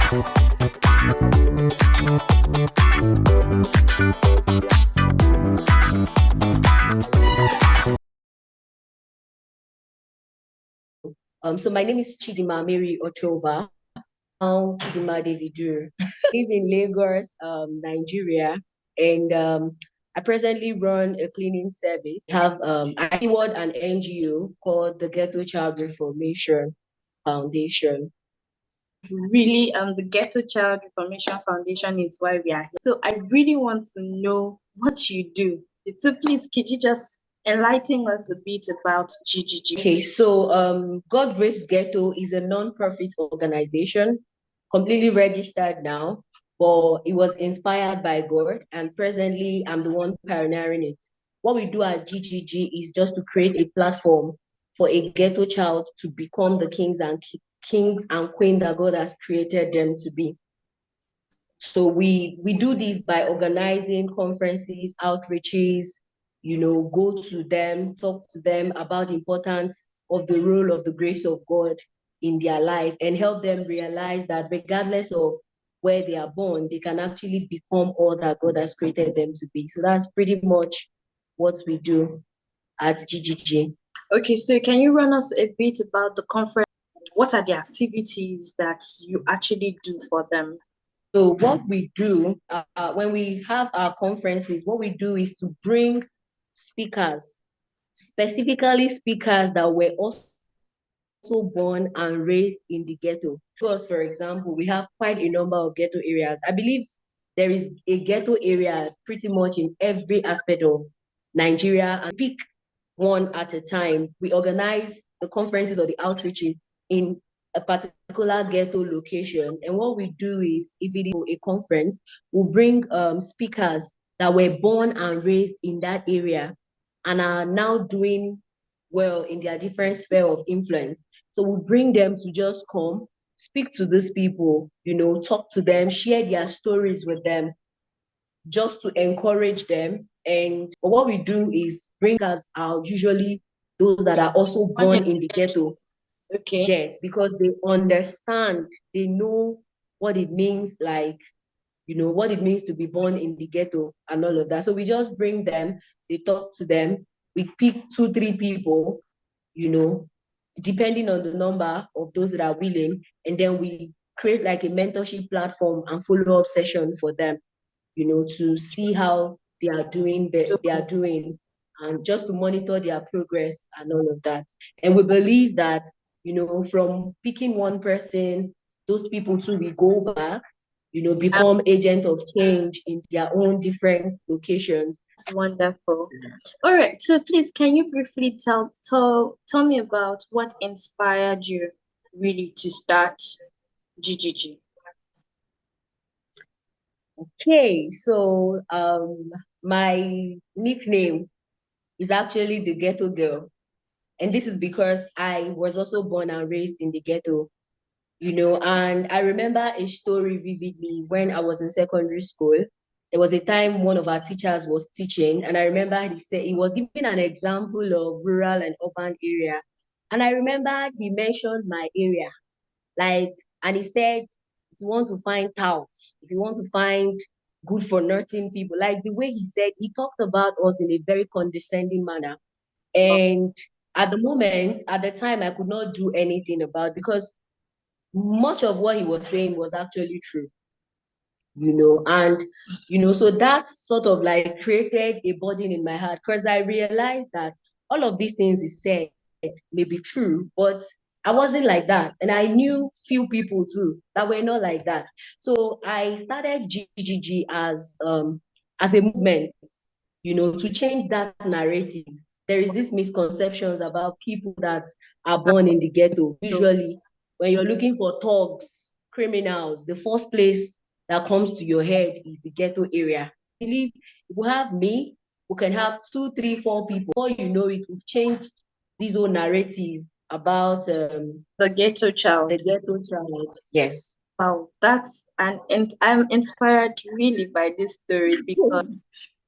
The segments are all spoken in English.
So my name is Chidima Mary Ochoba. Chidima Davidur. I live in Lagos, Nigeria, and I presently run a cleaning service. I keyword an NGO called the Ghetto Child Reformation Foundation. Really, the Ghetto Child Reformation Foundation is why we are here. So I really want to know what you do. So please, could you just enlighten us a bit about GGG? Okay, so God Grace Ghetto is a non-profit organization, completely registered now, but it was inspired by God, and presently I'm the one pioneering it. What we do at GGG is just to create a platform for a ghetto child to become the kings and queen that God has created them to be. So we do this by organizing conferences, outreaches, go to them, talk to them about the importance of the role of the grace of God in their life, and help them realize that regardless of where they are born, they can actually become all that God has created them to be. So that's pretty much what we do at GGG. Okay, so can you run us a bit about the conference? What are the activities that you actually do for them? So what we do when we have our conferences, what we do is to bring speakers, specifically speakers that were also born and raised in the ghetto. Because, for example, we have quite a number of ghetto areas. I believe there is a ghetto area pretty much in every aspect of Nigeria, and pick one at a time. We organize the conferences or the outreaches in a particular ghetto location. And what we do is, if it is a conference, we'll bring speakers that were born and raised in that area and are now doing well in their different sphere of influence. So we bring them to just come, speak to these people, talk to them, share their stories with them, just to encourage them. And what we do is bring us out, usually those that are also born in the ghetto. Okay. Yes, because they understand, they know what it means, what it means to be born in the ghetto and all of that. So we just bring them, they talk to them, we pick 2, 3 people, depending on the number of those that are willing, and then we create like a mentorship platform and follow-up session for them, to see how they are doing, and just to monitor their progress and all of that. And we believe that, from picking one person, those people too will go back, become agent of change in their own different locations. It's wonderful. All right. So please, can you briefly tell me about what inspired you really to start GGG? Okay, so my nickname is actually the Ghetto Girl. And this is because I was also born and raised in the ghetto, and I remember a story vividly when I was in secondary school. There was a time one of our teachers was teaching, and I remember he was giving an example of rural and urban area. And I remember he mentioned my area, and he said, if you want to find touts, if you want to find good for nothing people, like the way he said, he talked about us in a very condescending manner. And at the time, I could not do anything about it, because much of what he was saying was actually true, and so that sort of like created a burden in my heart, because I realized that all of these things he said may be true, but I wasn't like that. And I knew few people too that were not like that. So I started GGG as a movement, to change that narrative. There is this misconceptions about people that are born in the ghetto. Usually, when you're looking for thugs, criminals, the first place that comes to your head is the ghetto area. I believe if we have me, we can have 2, 3, 4 people. Before you know it, we've changed this whole narrative about the ghetto child. The ghetto child. Yes. Wow, and I'm inspired really by this story, because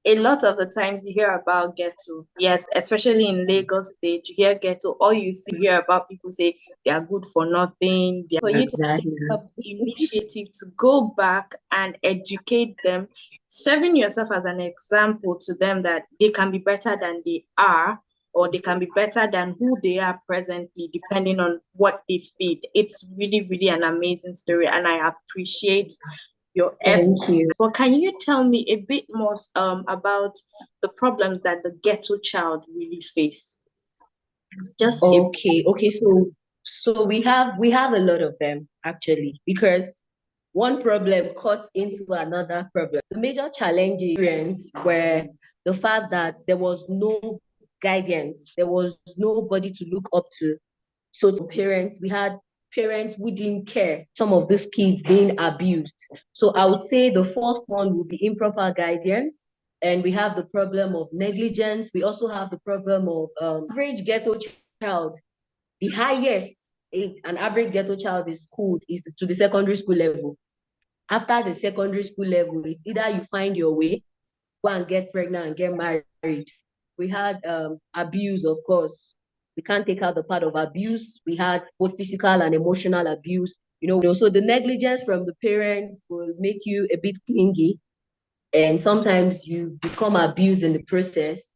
a lot of the times you hear about ghetto. Yes, especially in Lagos State, you hear ghetto. All you see hear about people say they are good for nothing. For you to take Exactly. up the initiative to go back and educate them, serving yourself as an example to them that they can be better than they are, or they can be better than who they are presently, depending on what they feed. It's really, really an amazing story, and I appreciate your Thank effort. you. But can you tell me a bit more about the problems that the ghetto child really face? Just a Okay. So we have a lot of them actually because one problem cuts into another problem. The major challenges were the fact that there was no guidance, there was nobody to look up to. So to parents, we had parents who didn't care, some of these kids being abused. So I would say the first one would be improper guidance. And we have the problem of negligence. We also have the problem of average ghetto child. The highest an average ghetto child is schooled is to the secondary school level. After the secondary school level, it's either you find your way, go and get pregnant and get married. We had abuse, of course. We can't take out the part of abuse. We had both physical and emotional abuse. So the negligence from the parents will make you a bit clingy, and sometimes you become abused in the process,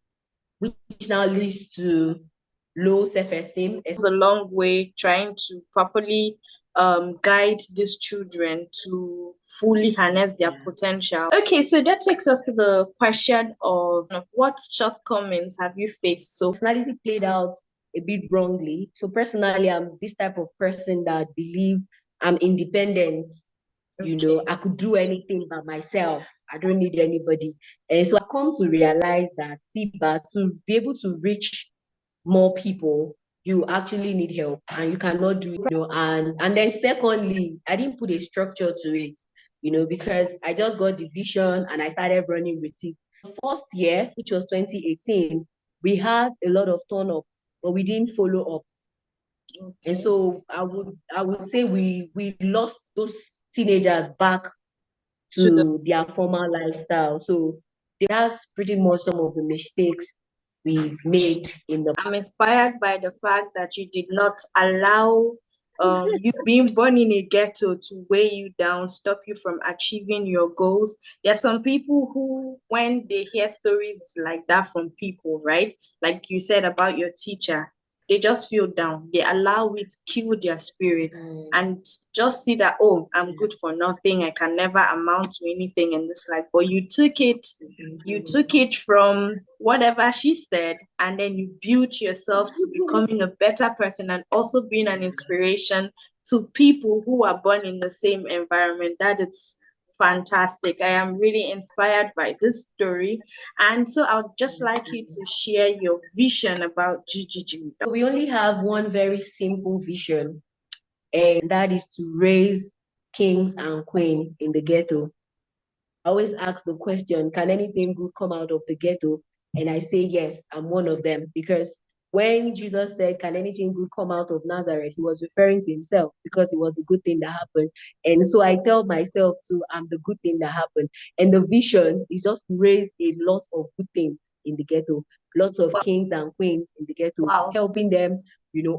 which now leads to low self-esteem. a long way trying to properly guide these children to fully harness their potential. Okay, so that takes us to the question of what shortcomings have you faced so Personality played out a bit wrongly. So personally, I'm this type of person that believe I'm independent. I could do anything by myself. I don't need anybody. And so I come to realize that Tiba, to be able to reach more people, you actually need help and you cannot do it. And then secondly, I didn't put a structure to it, because I just got the vision and I started running with it. First year, which was 2018, we had a lot of turn up, but we didn't follow up. And so I would say we lost those teenagers back to the to their former lifestyle. So that's pretty much some of the mistakes we've made in the. I'm inspired by the fact that you did not allow you being born in a ghetto to weigh you down, stop you from achieving your goals. There are some people who, when they hear stories like that from people, right? Like you said about your teacher, they just feel down. They allow it kill their spirit and just see that, oh, I'm good for nothing. I can never amount to anything in this life. But you took it from whatever she said, and then you built yourself to becoming a better person and also being an inspiration to people who are born in the same environment. That is fantastic. I am really inspired by this story. And so I would just like you to share your vision about GGG. We only have one very simple vision, and that is to raise kings and queens in the ghetto. I always ask the question, can anything good come out of the ghetto? And I say, yes, I'm one of them. Because when Jesus said, can anything good come out of Nazareth, he was referring to himself because it was the good thing that happened. And so I tell myself to, I'm the good thing that happened. And the vision is just to raise a lot of good things in the ghetto, lots of kings and queens in the ghetto, Wow. helping them,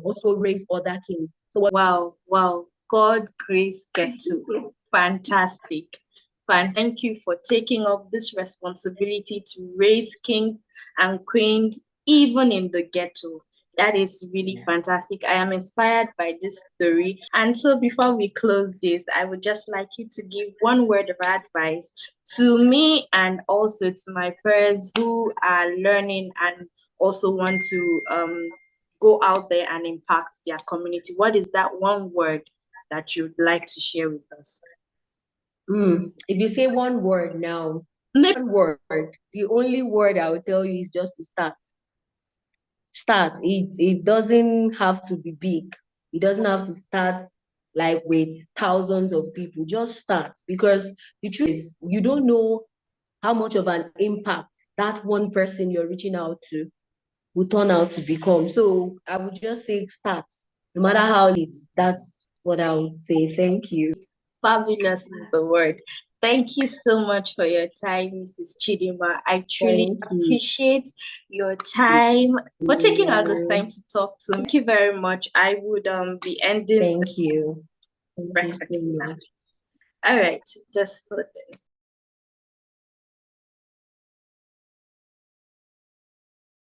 also raise other kings. So Wow. God grace ghetto. Fantastic. Thank you for taking up this responsibility to raise kings and queens even in the ghetto. That is really fantastic. I am inspired by this story. And so before we close this, I would just like you to give one word of advice to me and also to my peers who are learning and also want to go out there and impact their community. What is that one word that you'd like to share with us? If you say one word now, Maybe one word, the only word I will tell you is just to start. Start. It doesn't have to be big. It doesn't have to start like with thousands of people. Just start, because the truth is you don't know how much of an impact that one person you're reaching out to will turn out to become. So I would just say start, no matter how it's. That's what I would say. Thank you. fabulous is the word. Thank you so much for your time, Mrs. Chidima. I truly Thank you. appreciate your time for taking out this time to talk to me. Thank you very much. I would be ending the Thank you. Thank you record so now. much. All right, just hold on.